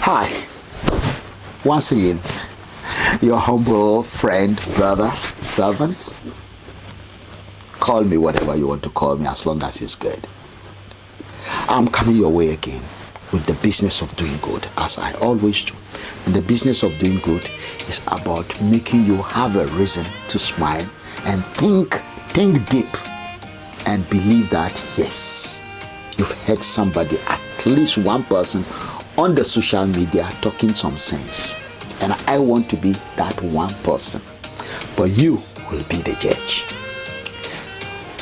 Hi, once again, your humble friend, brother, servant. Call me whatever you want to call me as long as it's good. I'm coming your way again with the business of doing good, as I always do. And the business of doing good is about making you have a reason to smile and think deep and believe that, yes, you've heard somebody, at least one person on the social media talking some sense. And I want to be that one person. But you will be the judge.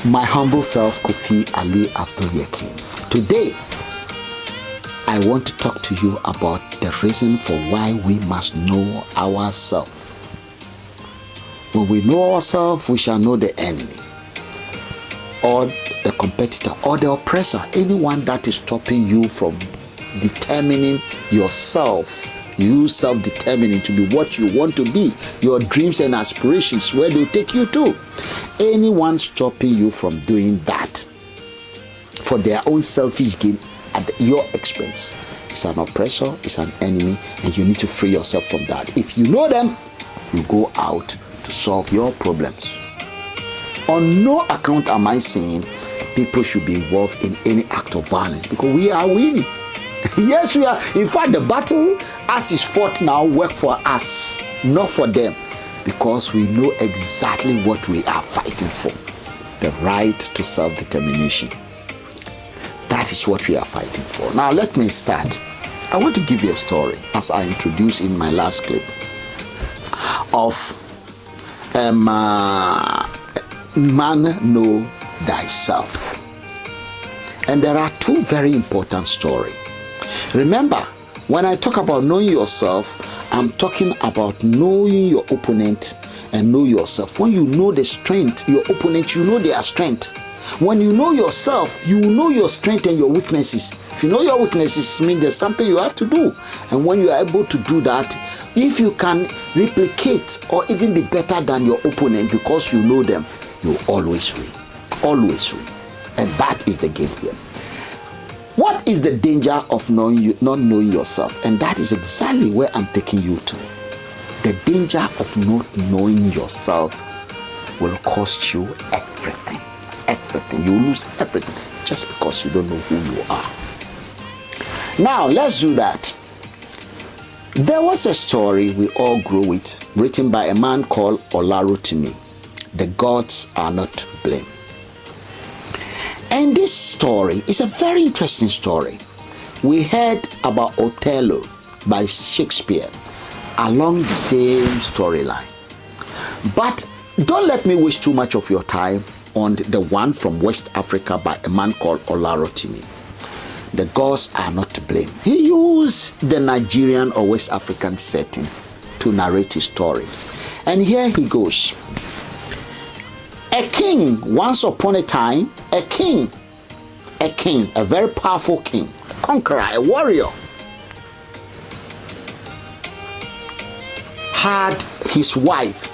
My humble self, Kofi Ali Abdul Yakin. Today, I want to talk to you about the reason for why we must know ourselves. When we know ourselves, we shall know the enemy, or the competitor, or the oppressor, anyone that is stopping you from determining yourself. You self-determining to be what you want to be, your dreams and aspirations, where they'll take you to. Anyone stopping you from doing that for their own selfish gain at your expense is an oppressor, is an enemy, and you need to free yourself from that. If you know them, you go out to solve your problems. On no account am I saying people should be involved in any act of violence, because we are winning. Yes, we are. In fact, the battle as is fought now work for us, not for them, because we know exactly what we are fighting for. The right to self-determination. That is what we are fighting for. Now, let me start. I want to give you a story, as I introduced in my last clip, of man know thyself. And there are two very important stories. Remember, when I talk about knowing yourself, I'm talking about knowing your opponent and know yourself. When you know the strength, your opponent, you know their strength. When you know yourself, you know your strength and your weaknesses. If you know your weaknesses, it means there's something you have to do. And when you are able to do that, if you can replicate or even be better than your opponent because you know them, you always win. Always win. And that is the game here. What is the danger of not knowing yourself? And that is exactly where I'm taking you to. The danger of not knowing yourself will cost you everything. Everything. You lose everything just because you don't know who you are. Now, let's do that. There was a story we all grew with, written by a man called Olarotimi. The gods are not to blame. And this story is a very interesting story. We heard about Othello by Shakespeare along the same storyline. But don't let me waste too much of your time on the one from West Africa by a man called Olarotimi. The gods are not to blame. He used the Nigerian or West African setting to narrate his story. And here he goes. A king, once upon a time, a very powerful king, a conqueror, a warrior, had his wife.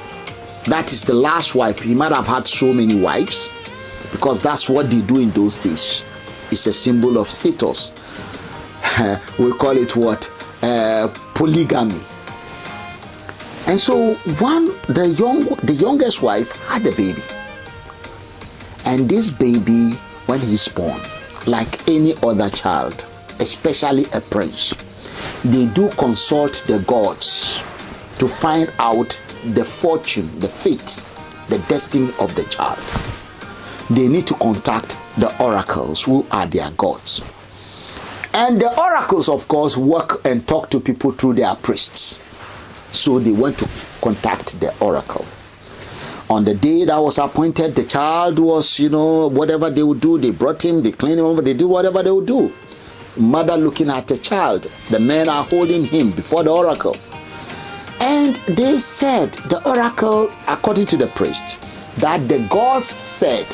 That is the last wife. He might have had so many wives, because that's what they do in those days. It's a symbol of status. We call it what? Polygamy. And so the youngest wife had a baby. And this baby, when he's born, like any other child, especially a prince, they do consult the gods to find out the fortune, the fate, the destiny of the child. They need to contact the oracles, who are their gods. And the oracles, of course, work and talk to people through their priests. So they went to contact the oracle. On the day that was appointed, the child was, whatever they would do, they brought him, they cleaned him, they do whatever they would do. Mother looking at the child, the men are holding him before the oracle. And they said, the oracle, according to the priest, that the gods said,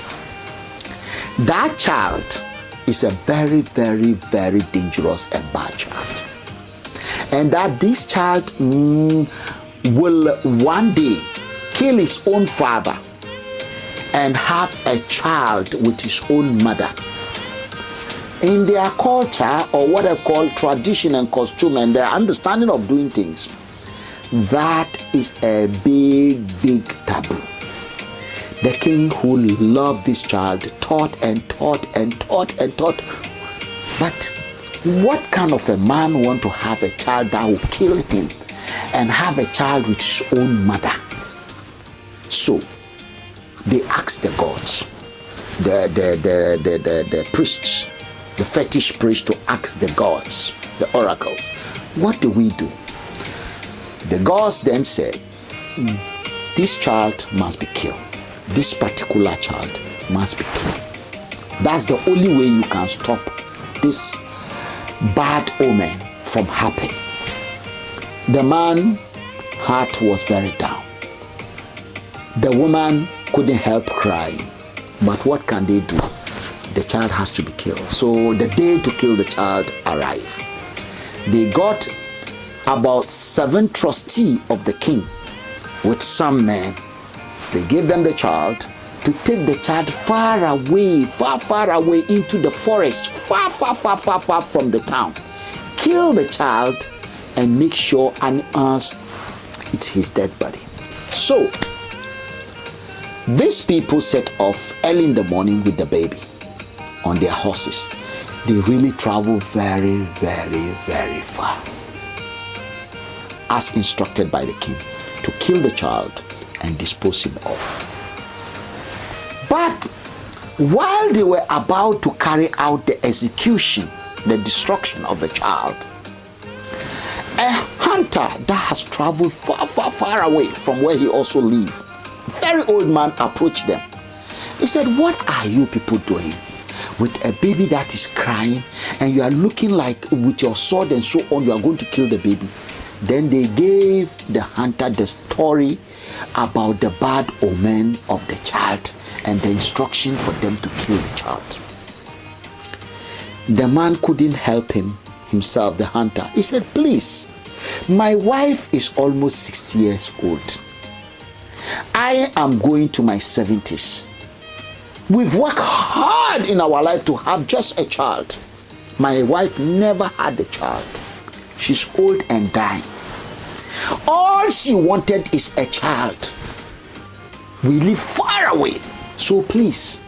that child is a very, very, very dangerous and bad child. And that this child will one day kill his own father and have a child with his own mother. in their culture, or what I call tradition and costume and their understanding of doing things, that is a big, big taboo. The king, who loved this child, taught and taught and taught and taught. But what kind of a man want to have a child that will kill him and have a child with his own mother? So they asked the gods, the priests, the fetish priests, to ask the gods, the oracles, what do we do? The gods then said, this child must be killed. This particular child must be killed. That's the only way you can stop this bad omen from happening. The man's heart was very down. The woman couldn't help crying. But what can they do? The child has to be killed. So the day to kill the child arrived. They got about 7 trustees of the king with some men. They gave them the child to take the child far away, far away into the forest, far from the town. Kill the child and make sure animals eat his dead body. So these people set off early in the morning with the baby on their horses. They really travel very, very, very far, as instructed by the king, to kill the child and dispose him off. But while they were about to carry out the execution, the destruction of the child, a hunter that has traveled far away from where he also lived, a very old man, approached them. He said, what are you people doing with a baby that is crying, and you are looking like with your sword and so on, you are going to kill the baby? Then they gave the hunter the story about the bad omen of the child and the instruction for them to kill the child. The man couldn't help himself, the hunter. He said, please, my wife is almost 60 years old. I am going to my 70s. We've worked hard in our life to have just a child. My wife never had a child. She's old and dying. All she wanted is a child. We live far away. So please,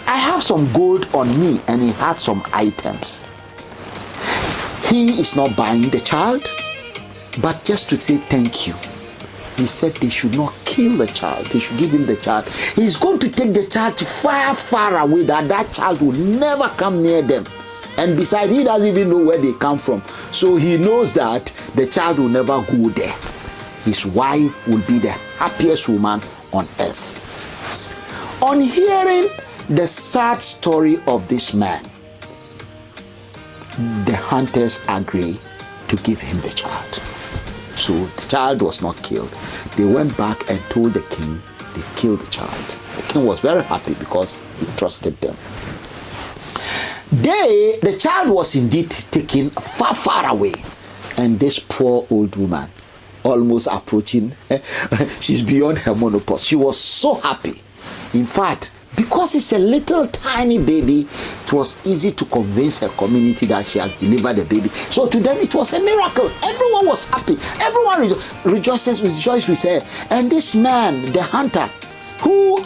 I have some gold on me, and he had some items. He is not buying the child, but just to say thank you. He said they should not kill the child. They should give him the child. He's going to take the child far away, that child will never come near them. And besides, he doesn't even know where they come from. So he knows that the child will never go there. His wife will be the happiest woman on earth. On hearing the sad story of this man, the hunters agree to give him the child. So the child was not killed. They went back and told the king they've killed the child. The king was very happy because he trusted them. The child was indeed taken far away, and this poor old woman, almost approaching, she's beyond her menopause. She was so happy. In fact, because it's a little tiny baby, it was easy to convince her community that she has delivered a baby. So to them, it was a miracle. Everyone was happy. Everyone rejoiced with her. And this man, the hunter, who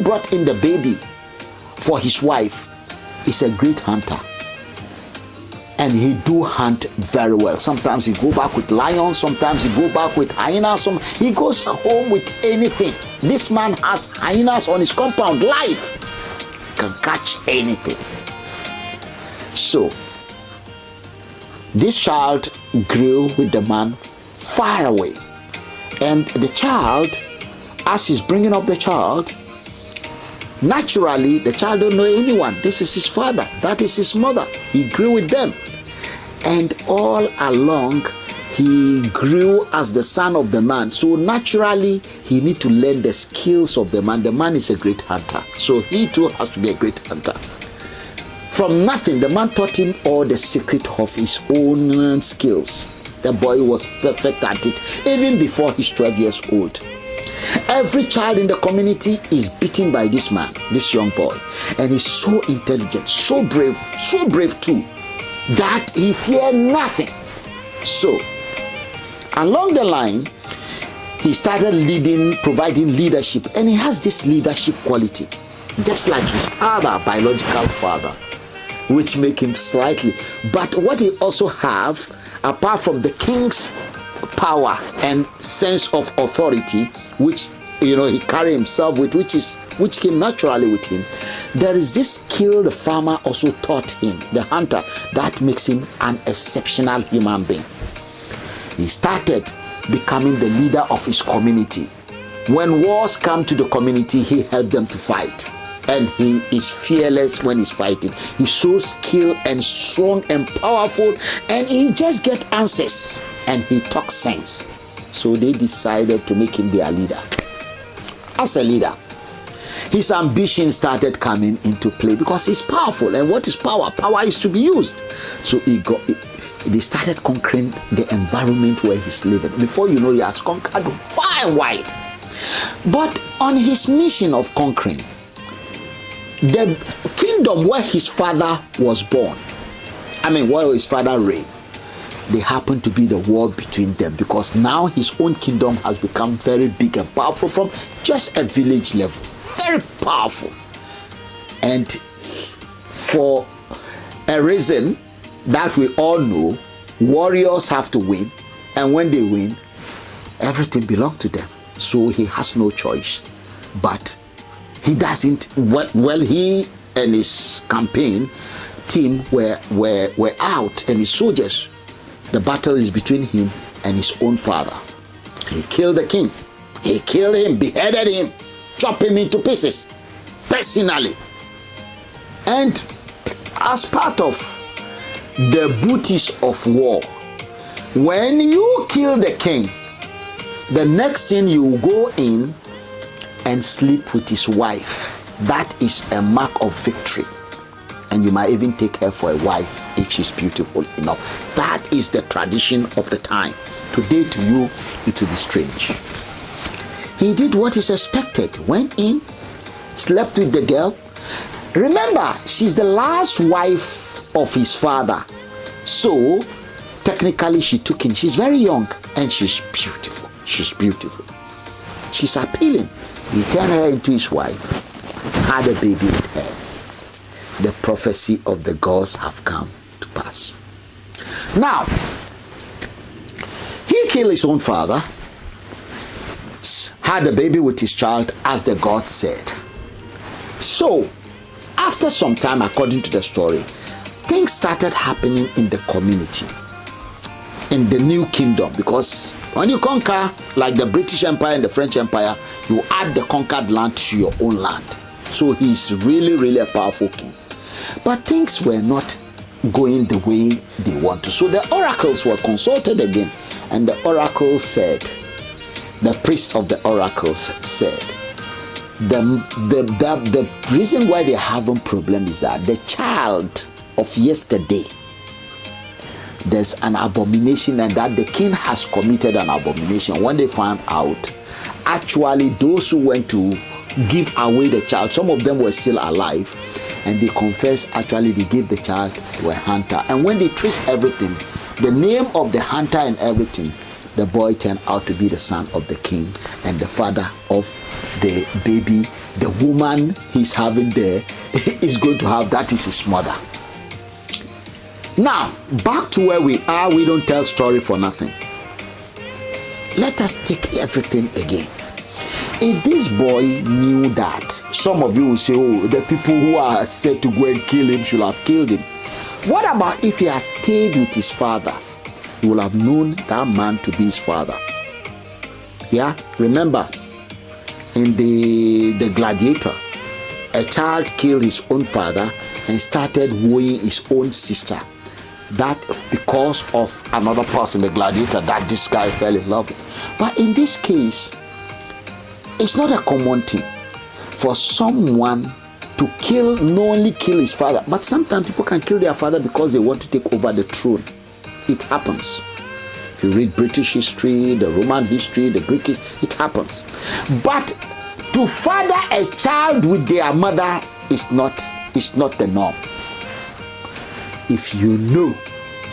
brought in the baby for his wife, is a great hunter. And he do hunt very well. Sometimes he go back with lions, sometimes he go back with hyenas, he goes home with anything. This man has hyenas on his compound live. He can catch anything. So this child grew with the man far away. And the child, as he's bringing up the child, naturally the child don't know anyone. This is his father, that is his mother. He grew with them. And all along, he grew as the son of the man. So naturally, he need to learn the skills of the man. The man is a great hunter. So he too has to be a great hunter. From nothing, the man taught him all the secret of his own skills. The boy was perfect at it, even before he's 12 years old. Every child in the community is beaten by this man, this young boy. And he's so intelligent, so brave too, that he feared nothing. So, along the line, he started providing leadership. And he has this leadership quality, just like his father, biological father, which make him slightly. But what he also have, apart from the king's power and sense of authority, which he carry himself with, which came naturally with him, there is this skill the farmer also taught him, the hunter, that makes him an exceptional human being. He started becoming the leader of his community. When wars come to the community, he helped them to fight. And he is fearless when he's fighting. He's so skilled and strong and powerful, and he just gets answers, and he talks sense. So they decided to make him their leader. As a leader, his ambition started coming into play because he's powerful. And what is power? Power is to be used. So they started conquering the environment where he's living. Before you know, he has conquered far and wide. But on his mission of conquering, the kingdom where his father was born, where his father reigned, they happened to be the war between them, because now his own kingdom has become very big and powerful from just a village level. Very powerful. And for a reason that we all know, warriors have to win, and when they win, everything belongs to them. So he has no choice. But he doesn't. He and his campaign team were out, and his soldiers, the battle is between him and his own father. He killed the king. He killed him, beheaded him, chopped him into pieces, personally. And as part of the booties of war, when you kill the king, the next thing you go in and sleep with his wife. That is a mark of victory. And you might even take her for a wife if she's beautiful enough. That is the tradition of the time. Today to you, it will be strange. He did what is expected. Went in, slept with the girl. Remember, she's the last wife of his father. So, technically she took him. She's very young and she's beautiful. She's beautiful. She's appealing. He turned her into his wife, had a baby with her. The prophecy of the gods have come to pass. Now, he killed his own father, had a baby with his child, as the God said. So, after some time, according to the story, things started happening in the community, in the new kingdom, because when you conquer, like the British Empire and the French Empire, you add the conquered land to your own land. So he's really, really a powerful king. But things were not going the way they want to. So the oracles were consulted again, and the oracle said, the priests of the oracles said, the reason why they're having problem is that the child of yesterday, there's an abomination, and that the king has committed an abomination. When they found out, actually those who went to give away the child, some of them were still alive, and they confessed actually they gave the child to a hunter. And when they traced everything, the name of the hunter and everything, the boy turned out to be the son of the king and the father of the baby. The woman he's having there is going to have, that is his mother. Now, back to where we are. We don't tell story for nothing. Let us take everything again. If this boy knew that, some of you will say, oh, the people who are said to go and kill him should have killed him. What about if he has stayed with his father? He will have known that man to be his father. Yeah, remember, in the Gladiator, a child killed his own father and started wooing his own sister. That because of another person, the Gladiator, that this guy fell in love with. But in this case, it's not a common thing for someone to kill, not only kill his father, but sometimes people can kill their father because they want to take over the throne. It happens. If you read British history, the Roman history, the Greek history, it happens. But to father a child with their mother is not the norm. If you know,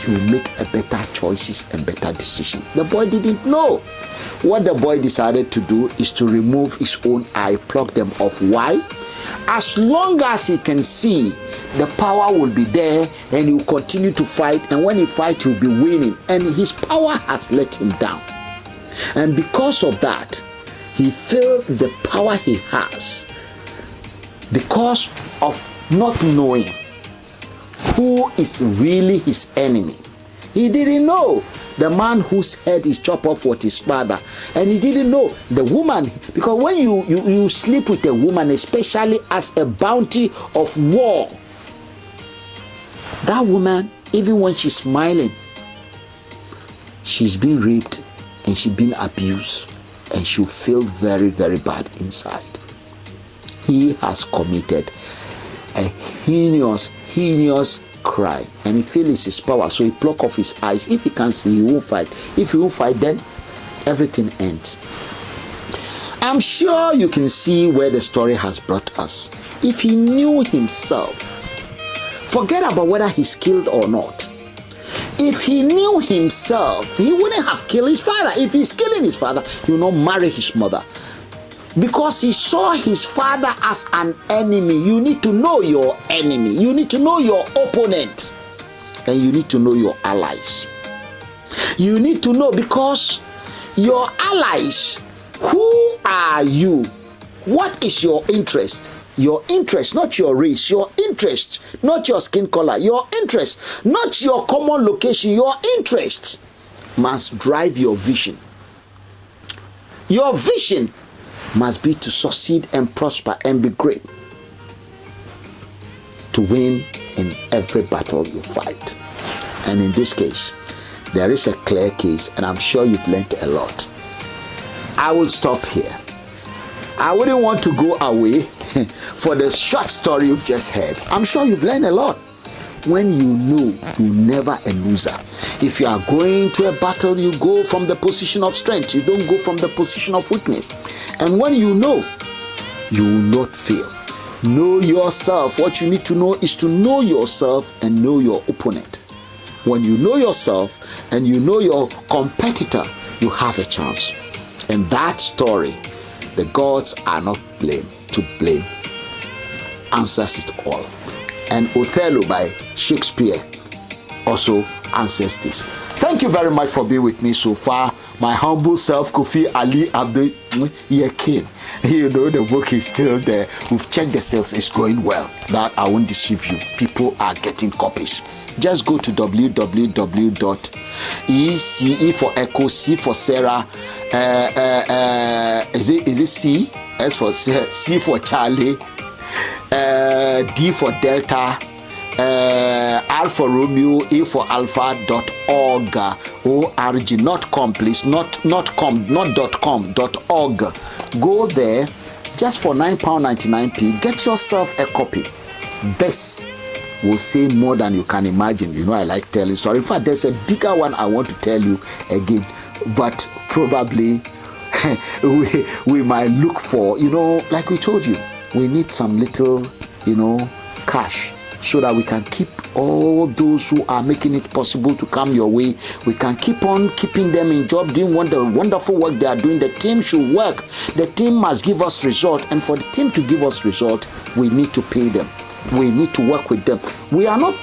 you will make a better choices and better decision. The boy didn't know. What the boy decided to do is to remove his own eye, pluck them off. Why? As long as he can see, the power will be there and he will continue to fight. And when he fights, he'll be winning. And his power has let him down. And because of that, he felt the power he has because of not knowing who is really his enemy. He didn't know the man whose head is chopped off was his father, and he didn't know the woman, because when you sleep with a woman, especially as a bounty of war, that woman, even when she's smiling, she's been raped and she's been abused, and she'll feel very, very bad inside. He has committed a heinous crime, and he feels his power, so he pluck off his eyes. If he can't see, he won't fight. If he won't fight, then everything ends. I'm sure you can see where the story has brought us. If he knew himself, forget about whether he's killed or not. If he knew himself, he wouldn't have killed his father. If he's killing his father, he will not marry his mother, because he saw his father as an enemy. You need to know your enemy. You need to know your opponent. And you need to know your allies. You need to know, because your allies, who are you? What is your interest? Your interest, not your race. Your interest, not your skin color. Your interest, not your common location. Your interest must drive your vision. Your vision must be to succeed and prosper and be great, to win in every battle you fight. And in this case, there is a clear case, and I'm sure you've learned a lot. I will stop here. I wouldn't want to go away for the short story you've just heard. I'm sure you've learned a lot. When you know, you're never a loser. If you are going to a battle, you go from the position of strength. You don't go from the position of weakness. And when you know, you will not fail. Know yourself. What you need to know is to know yourself and know your opponent. When you know yourself and you know your competitor, you have a chance. And that story, the gods are not to blame, answers it all. And Othello by Shakespeare also answers this. Thank you very much for being with me so far. My humble self, Kofi Ali Abdul Yakin. You know, the book is still there. We've checked the sales, it's going well. That I won't deceive you. People are getting copies. Just go to www.E for Echo, C for Sarah, is it C? S for C for Charlie, D for Delta, R for Romeo, A for Alpha.org, O-R-G, not com, please, not com, not .com, .org. Go there just for £9.99. Get yourself a copy. This will say more than you can imagine. You know, I like telling stories. In fact, there's a bigger one I want to tell you again, but probably we might look for, you know, like we told you, we need some little, you know, cash so that we can keep all those who are making it possible to come your way. We can keep on keeping them in job, doing the wonderful work they are doing. The team should work. The team must give us result, and for the team to give us result, we need to pay them. We need to work with them. We are not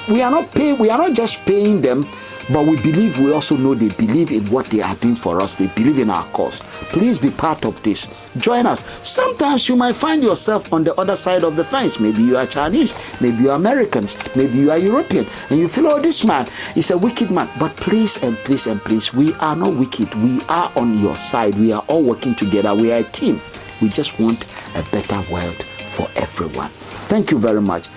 just paying them, but we also know they believe in what they are doing for us. They believe in our cause. Please be part of this. Join us. Sometimes you might find yourself on the other side of the fence. Maybe you are Chinese, maybe you are Americans, maybe you are European, and you feel, oh, this man is a wicked man. But please and please and please, we are not wicked. We are on your side. We are all working together. We are a team. We just want a better world for everyone. Thank you very much.